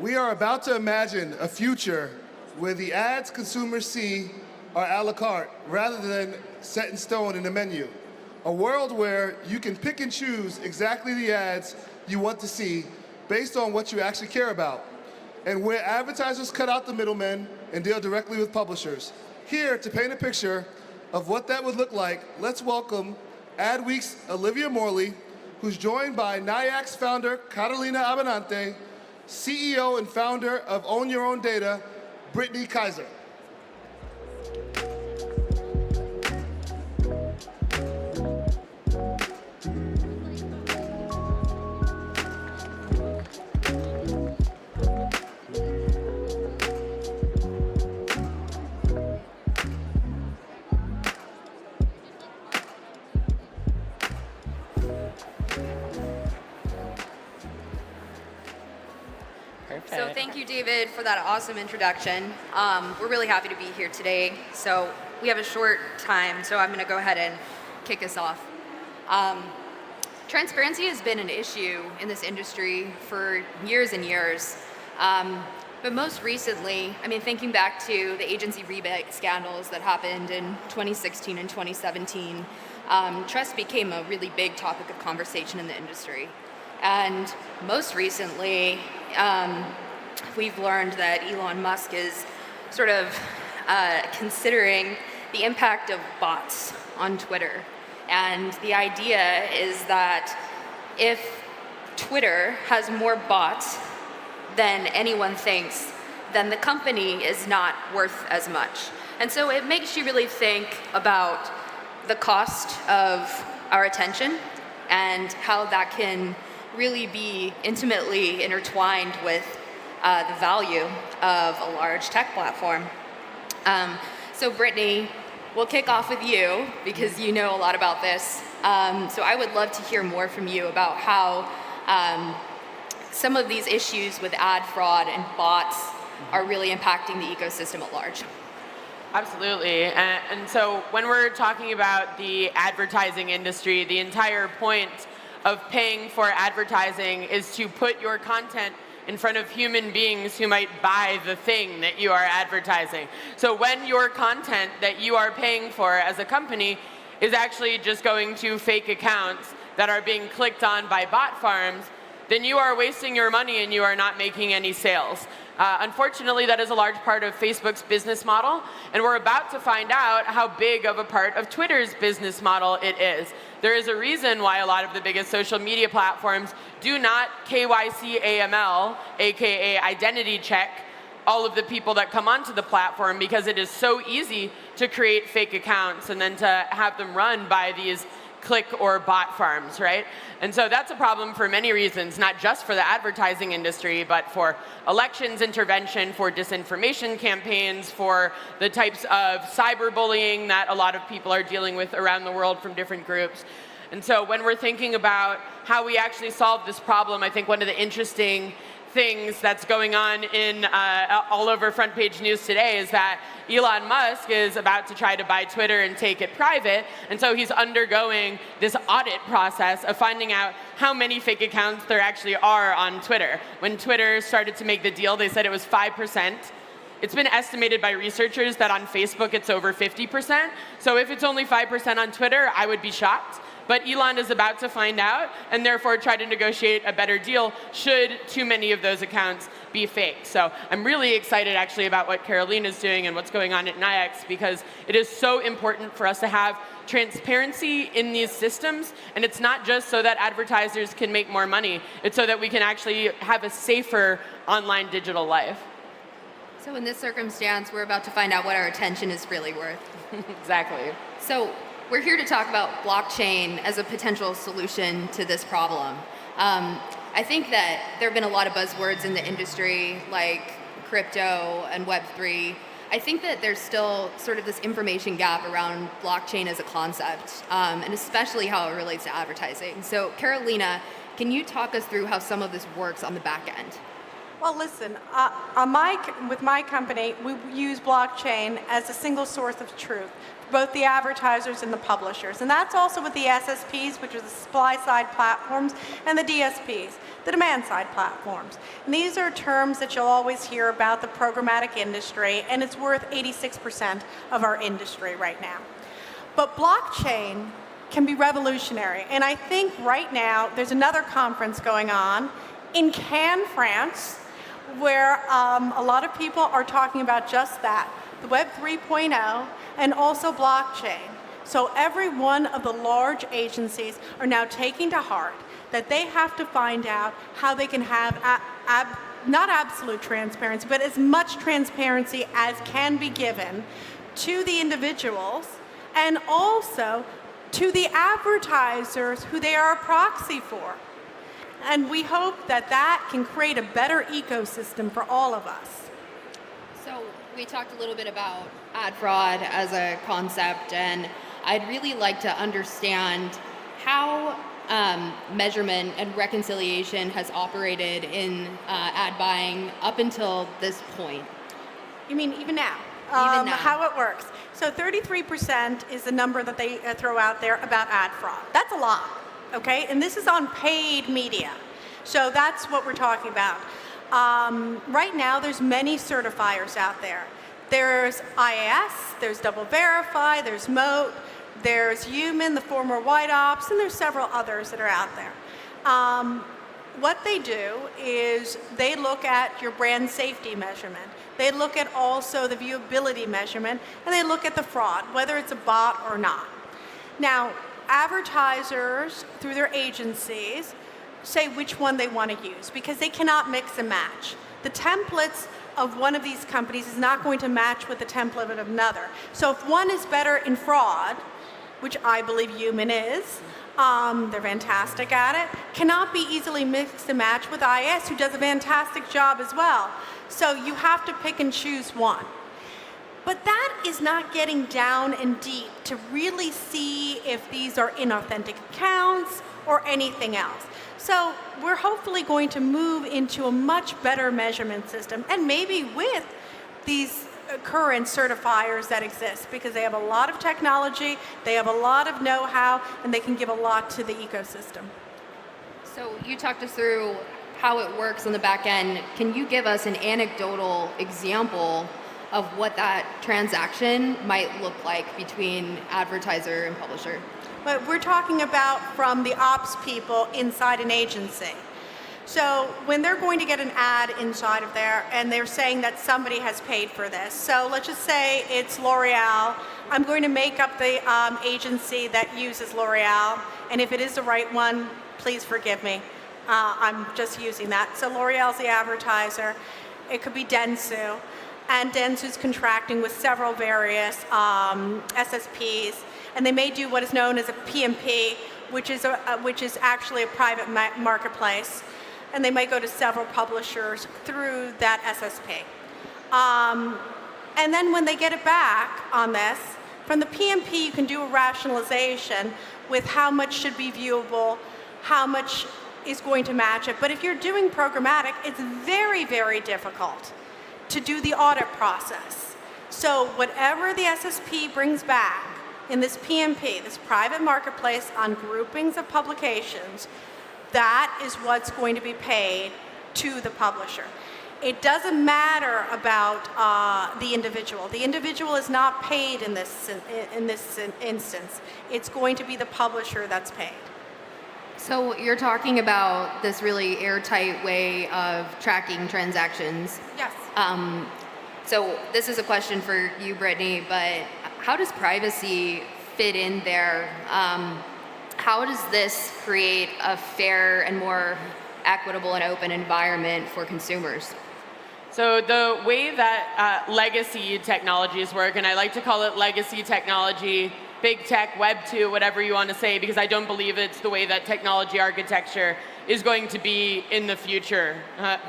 We are about to imagine a future where the ads consumers see are a la carte rather than set in stone in the menu. A world where you can pick and choose exactly the ads you want to see based on what you actually care about, and where advertisers cut out the middlemen and deal directly with publishers. Here to paint a picture of what that would look like, let's welcome Adweek's Oliva Morley, who's joined by NIAC's founder, Carolina Abenante, CEO and founder of Own Your Own Data, Brittany Kaiser. So thank you, David, for that awesome introduction. We're really happy to be here today. So we have a short time, so I'm going to go ahead and kick us off. Transparency has been an issue in this industry for years and years. But most recently, I mean, thinking back to the agency rebate scandals that happened in 2016 and 2017, trust became a really big topic of conversation in the industry. And most recently, we've learned that Elon Musk is sort of considering the impact of bots on Twitter. And the idea is that if Twitter has more bots than anyone thinks, then the company is not worth as much. And so it makes you really think about the cost of our attention and how that can really be intimately intertwined with the value of a large tech platform. So Brittany, we'll kick off with you because you know a lot about this. So I would love to hear more from you about how some of these issues with ad fraud and bots are really impacting the ecosystem at large. Absolutely. And so when we're talking about the advertising industry, the entire point of paying for advertising is to put your content in front of human beings who might buy the thing that you are advertising. So when your content that you are paying for as a company is actually just going to fake accounts that are being clicked on by bot farms, then you are wasting your money and you are not making any sales. Unfortunately, that is a large part of Facebook's business model, and we're about to find out how big of a part of Twitter's business model it is. There is a reason why a lot of the biggest social media platforms do not KYC AML, aka identity check, all of the people that come onto the platform, because it is so easy to create fake accounts and then to have them run by these click or bot farms, right? And so that's a problem for many reasons, not just for the advertising industry, but for elections intervention, for disinformation campaigns, for the types of cyberbullying that a lot of people are dealing with around the world from different groups. And so when we're thinking about how we actually solve this problem, I think one of the interesting things that's going on in all over front page news today is that Elon Musk is about to try to buy Twitter and take it private, and so he's undergoing this audit process of finding out how many fake accounts there actually are on Twitter. When Twitter started to make the deal, they said it was 5%. It's been estimated by researchers that on Facebook it's over 50%. So if it's only 5% on Twitter, I would be shocked. But Elon is about to find out and therefore try to negotiate a better deal should too many of those accounts be fake. So I'm really excited actually about what Carolina is doing and what's going on at NIAC's, because it is so important for us to have transparency in these systems. And it's not just so that advertisers can make more money. It's so that we can actually have a safer online digital life. So in this circumstance, we're about to find out what our attention is really worth. Exactly. So we're here to talk about blockchain as a potential solution to this problem. I think that there have been a lot of buzzwords in the industry, like crypto and Web3. I think that there's still sort of this information gap around blockchain as a concept, and especially how it relates to advertising. So Carolina, can you talk us through how some of this works on the back end? Well, listen, with my company, we use blockchain as a single source of truth for both the advertisers and the publishers. And that's also with the SSPs, which are the supply-side platforms, and the DSPs, the demand-side platforms. And these are terms that you'll always hear about the programmatic industry, and it's worth 86% of our industry right now. But blockchain can be revolutionary. And I think right now there's another conference going on in Cannes, France, where a lot of people are talking about just that, the Web 3.0 and also blockchain. So every one of the large agencies are now taking to heart that they have to find out how they can have not absolute transparency, but as much transparency as can be given to the individuals and also to the advertisers who they are a proxy for. And we hope that that can create a better ecosystem for all of us. So we talked a little bit about ad fraud as a concept, and I'd really like to understand how measurement and reconciliation has operated in ad buying up until this point. You mean even now? Even now. How it works. So 33% is the number that they throw out there about ad fraud. That's a lot. Okay, and this is on paid media. So that's what we're talking about. Right now, there's many certifiers out there. There's IAS, there's Double Verify, there's Moat, there's Human, the former White Ops, and there's several others that are out there. What they do is they look at your brand safety measurement. They look at also the viewability measurement, and they look at the fraud, whether it's a bot or not. Now, advertisers, through their agencies, say which one they want to use because they cannot mix and match. The templates of one of these companies is not going to match with the template of another. So if one is better in fraud, which I believe Human is, they're fantastic at it, cannot be easily mixed and matched with IS, who does a fantastic job as well. So you have to pick and choose one. But that is not getting down and deep to really see if these are inauthentic accounts or anything else. So we're hopefully going to move into a much better measurement system, and maybe with these current certifiers that exist, because they have a lot of technology, they have a lot of know-how, and they can give a lot to the ecosystem. So you talked us through how it works on the back end. Can you give us an anecdotal example of what that transaction might look like between advertiser and publisher? But we're talking about from the ops people inside an agency. So when they're going to get an ad inside of there and they're saying that somebody has paid for this. So let's just say it's L'Oreal. I'm going to make up the agency that uses L'Oreal. And if it is the right one, please forgive me. I'm just using that. So L'Oreal's the advertiser. It could be Dentsu. And Dentsu's contracting with several various SSPs, and they may do what is known as a PMP, which is actually a private marketplace, and they might go to several publishers through that SSP. And then when they get it back on this, from the PMP you can do a rationalization with how much should be viewable, how much is going to match it. But if you're doing programmatic, it's very, very difficult to do the audit process. So whatever the SSP brings back in this PMP, this private marketplace on groupings of publications, that is what's going to be paid to the publisher. It doesn't matter about the individual. The individual is not paid in this instance. It's going to be the publisher that's paid. So you're talking about this really airtight way of tracking transactions. Yes. So this is a question for you, Brittany, but how does privacy fit in there? How does this create a fair and more equitable and open environment for consumers? So the way that legacy technologies work, and I like to call it legacy technology, big tech, Web 2, whatever you want to say, because I don't believe it's the way that technology architecture is going to be in the future.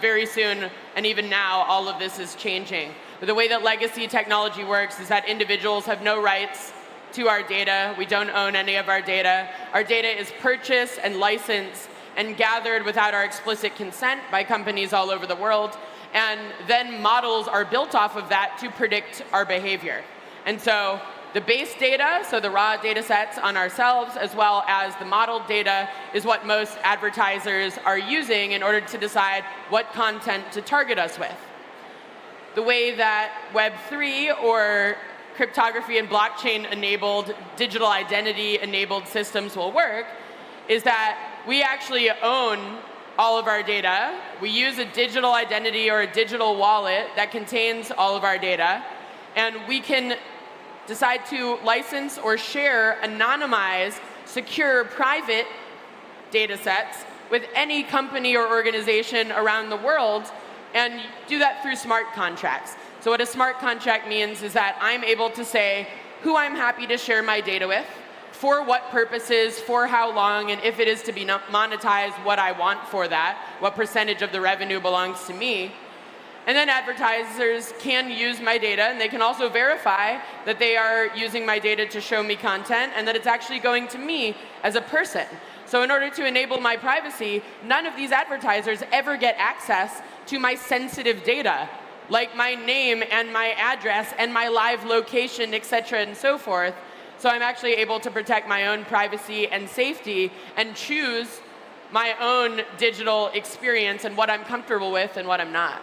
Very soon, and even now, all of this is changing. But the way that legacy technology works is that individuals have no rights to our data. We don't own any of our data. Our data is purchased and licensed and gathered without our explicit consent by companies all over the world. And then models are built off of that to predict our behavior. And so the base data, so the raw data sets on ourselves, as well as the modeled data, is what most advertisers are using in order to decide what content to target us with. The way that Web3 or cryptography and blockchain-enabled, digital identity-enabled systems will work is that we actually own all of our data. We use a digital identity or a digital wallet that contains all of our data, and we can decide to license or share anonymized, secure, private data sets with any company or organization around the world, and do that through smart contracts. So what a smart contract means is that I'm able to say who I'm happy to share my data with, for what purposes, for how long, and if it is to be monetized, what I want for that, what percentage of the revenue belongs to me. And then advertisers can use my data, and they can also verify that they are using my data to show me content and that it's actually going to me as a person. So in order to enable my privacy, none of these advertisers ever get access to my sensitive data, like my name and my address and my live location, etc., and so forth. So I'm actually able to protect my own privacy and safety and choose my own digital experience and what I'm comfortable with and what I'm not.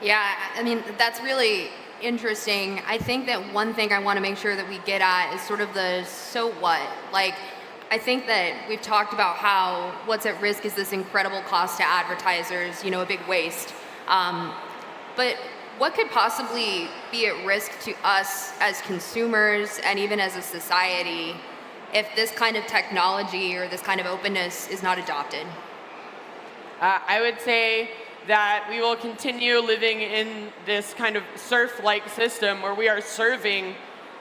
Yeah, I mean, that's really interesting. I think that one thing I want to make sure that we get at is sort of the so what. Like, I think that we've talked about how what's at risk is this incredible cost to advertisers, a big waste. But what could possibly be at risk to us as consumers and even as a society if this kind of technology or this kind of openness is not adopted? I would say that we will continue living in this kind of serf-like system where we are serving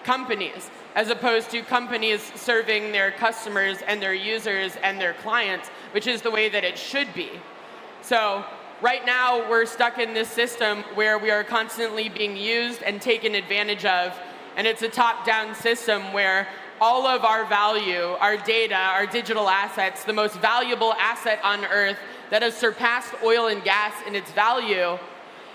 companies as opposed to companies serving their customers and their users and their clients, which is the way that it should be. So right now, we're stuck in this system where we are constantly being used and taken advantage of, and it's a top-down system where all of our value, our data, our digital assets, the most valuable asset on Earth that has surpassed oil and gas in its value,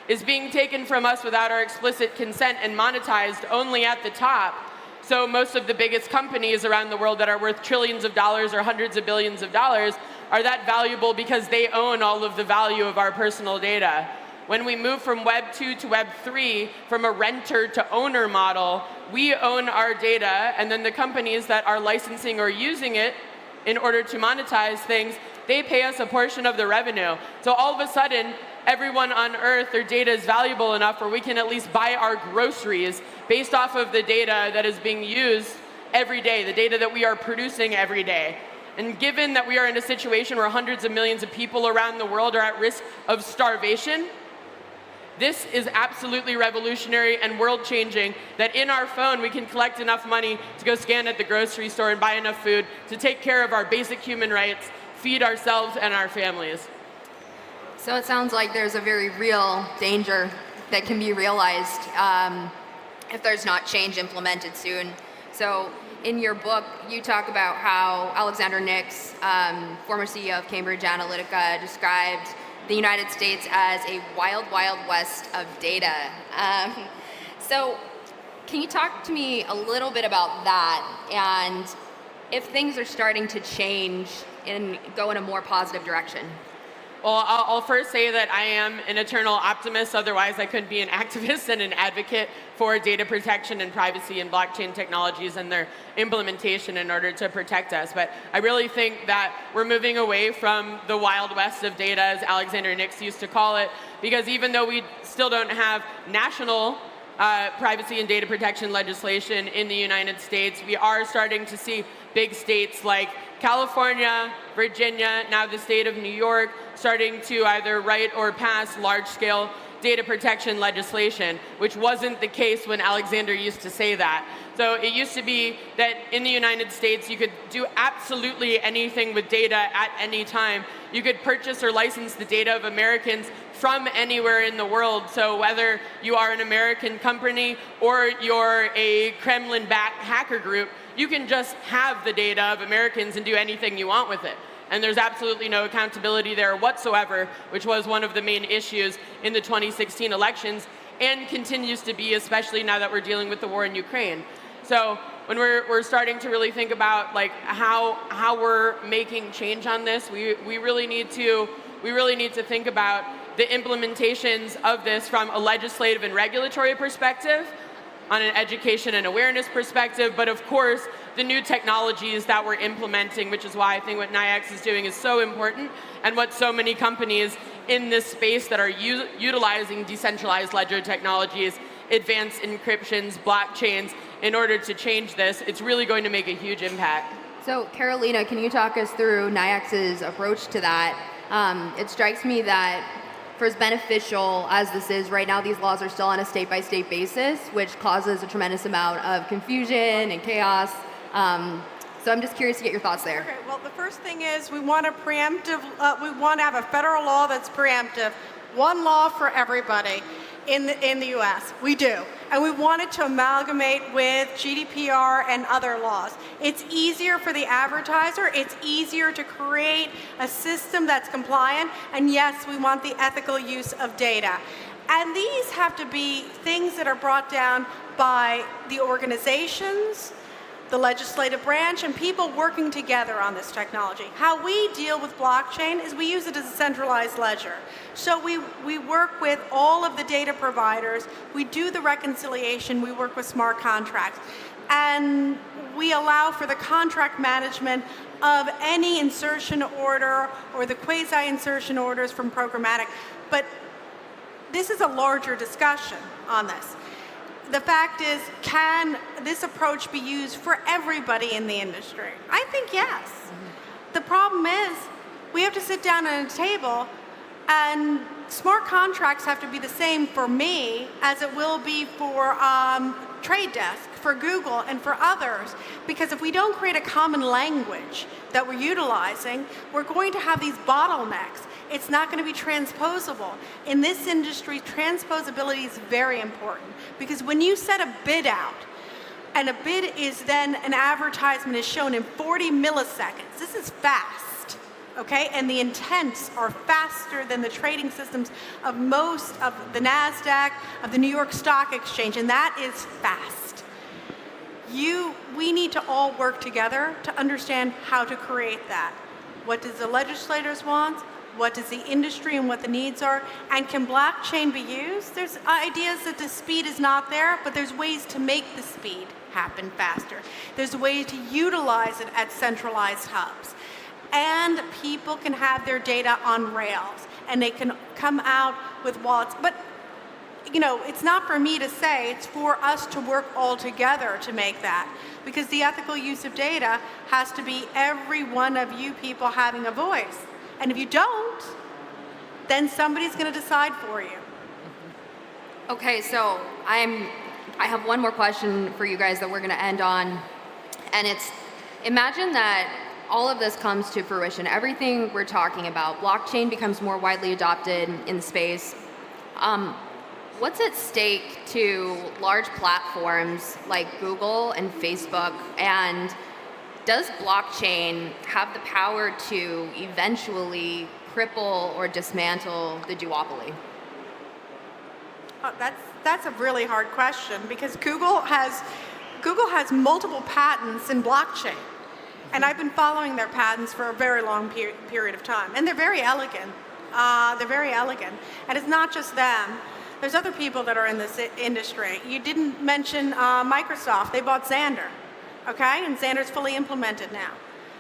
is being taken from us without our explicit consent and monetized only at the top. So most of the biggest companies around the world that are worth trillions of dollars or hundreds of billions of dollars are that valuable because they own all of the value of our personal data. When we move from Web 2 to Web 3, from a renter to owner model, we own our data, and then the companies that are licensing or using it in order to monetize things, they pay us a portion of the revenue. So all of a sudden, everyone on Earth, their data is valuable enough where we can at least buy our groceries based off of the data that is being used every day, the data that we are producing every day. And given that we are in a situation where hundreds of millions of people around the world are at risk of starvation, this is absolutely revolutionary and world-changing, that in our phone we can collect enough money to go scan at the grocery store and buy enough food to take care of our basic human rights, feed ourselves and our families. So it sounds like there's a very real danger that can be realized if there's not change implemented soon. So in your book, you talk about how Alexander Nix, former CEO of Cambridge Analytica, described the United States as a wild, wild west of data. So can you talk to me a little bit about that, and if things are starting to change and go in a more positive direction? Well, I'll first say that I am an eternal optimist, otherwise I couldn't be an activist and an advocate for data protection and privacy and blockchain technologies and their implementation in order to protect us. But I really think that we're moving away from the Wild West of data, as Alexander Nix used to call it, because even though we still don't have national privacy and data protection legislation in the United States, we are starting to see big states like California, Virginia, now the state of New York, starting to either write or pass large-scale data protection legislation, which wasn't the case when Alexander used to say that. So it used to be that in the United States, you could do absolutely anything with data at any time. You could purchase or license the data of Americans from anywhere in the world. So whether you are an American company or you're a Kremlin-backed hacker group, you can just have the data of Americans and do anything you want with it. and there's absolutely no accountability there whatsoever, which was one of the main issues in the 2016 elections and continues to be, especially now that we're dealing with the war in Ukraine. So when we're starting to really think about like how we're making change on this, we really need to think about the implementations of this from a legislative and regulatory perspective, on an education and awareness perspective, but of course, the new technologies that we're implementing, which is why I think what NIAX is doing is so important, and what so many companies in this space that are utilizing decentralized ledger technologies, advanced encryptions, blockchains, in order to change this, it's really going to make a huge impact. So Carolina, can you talk us through NIAX's approach to that? It strikes me that for as beneficial as this is, right now these laws are still on a state-by-state basis, which causes a tremendous amount of confusion and chaos. So I'm just curious to get your thoughts there. Okay, well, the first thing is we want to we want to have a federal law that's preemptive. One law for everybody in the U.S. We do. And we wanted to amalgamate with GDPR and other laws. It's easier for the advertiser. It's easier to create a system that's compliant. And yes, we want the ethical use of data. And these have to be things that are brought down by the organizations, the legislative branch, and people working together on this technology. How we deal with blockchain is we use it as a centralized ledger. So we work with all of the data providers, we do the reconciliation, we work with smart contracts, and we allow for the contract management of any insertion order or the quasi-insertion orders from programmatic. But this is a larger discussion on this. The fact is, can this approach be used for everybody in the industry? I think yes. The problem is, we have to sit down at a table, and smart contracts have to be the same for me as it will be for Trade Desk, for Google, and for others. Because if we don't create a common language that we're utilizing, we're going to have these bottlenecks. It's not going to be transposable. In this industry, transposability is very important, because when you set a bid out, and a bid is then an advertisement is shown in 40 milliseconds, this is fast, okay? And the intents are faster than the trading systems of most of the NASDAQ, of the New York Stock Exchange, and that is fast. We need to all work together to understand how to create that. What does the legislators want? What does the industry and what the needs are? And can blockchain be used? There's ideas that the speed is not there, but there's ways to make the speed happen faster. There's a way to utilize it at centralized hubs. And people can have their data on rails, and they can come out with wallets. But you know, it's not for me to say, it's for us to work all together to make that. Because the ethical use of data has to be every one of you people having a voice. And if you don't, then somebody's going to decide for you. Okay, so I have one more question for you guys that we're going to end on, and it's, imagine that all of this comes to fruition. Everything we're talking about, blockchain becomes more widely adopted in the space. What's at stake to large platforms like Google and Facebook, and does blockchain have the power to eventually cripple or dismantle the duopoly? That's a really hard question, because Google has multiple patents in blockchain. And I've been following their patents for a very long period of time. And they're very elegant. And it's not just them. There's other people that are in this industry. You didn't mention Microsoft. They bought Xandr. Okay, and Xandr's fully implemented now.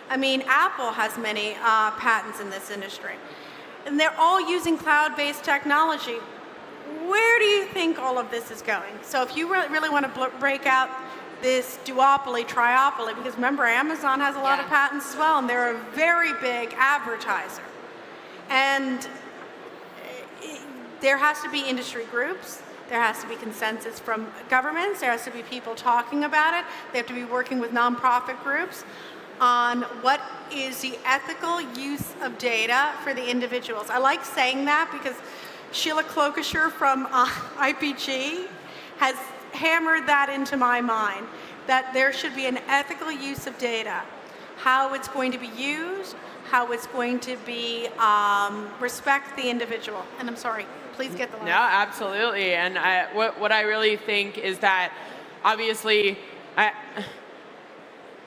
I mean, Apple has many patents in this industry. And they're all using cloud-based technology. Where do you think all of this is going? So if you really want to break out this duopoly, triopoly, because remember, Amazon has a lot of patents as well, and they're a very big advertiser. And there has to be industry groups. There has to be consensus from governments. There has to be people talking about it. They have to be working with nonprofit groups on what is the ethical use of data for the individuals. I like saying that because Sheila Klokusher from IPG has hammered that into my mind, that there should be an ethical use of data. how it's going to be used, how it's going to be respect the individual. And I'm sorry, please get the line. No, absolutely. And what I really think is that, obviously,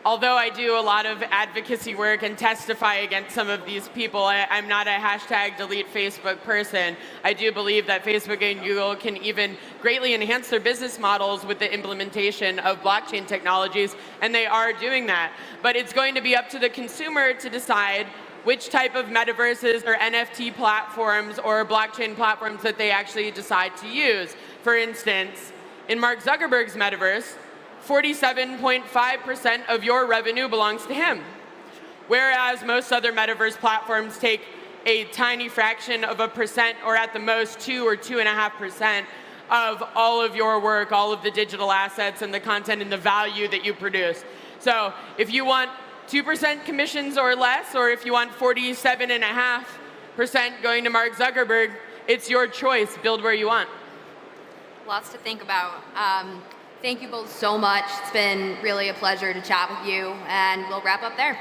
although I do a lot of advocacy work and testify against some of these people, I'm not a hashtag delete Facebook person. I do believe that Facebook and Google can even greatly enhance their business models with the implementation of blockchain technologies, and they are doing that. But it's going to be up to the consumer to decide which type of metaverses or NFT platforms or blockchain platforms that they actually decide to use. For instance, in Mark Zuckerberg's metaverse, 47.5% of your revenue belongs to him. Whereas most other metaverse platforms take a tiny fraction of a percent, or at the most 2 or 2.5% of all of your work, all of the digital assets and the content and the value that you produce. So if you want 2% commissions or less, or if you want 47.5% going to Mark Zuckerberg, it's your choice. Build where you want. Lots to think about. Thank you both so much. It's been really a pleasure to chat with you, and we'll wrap up there.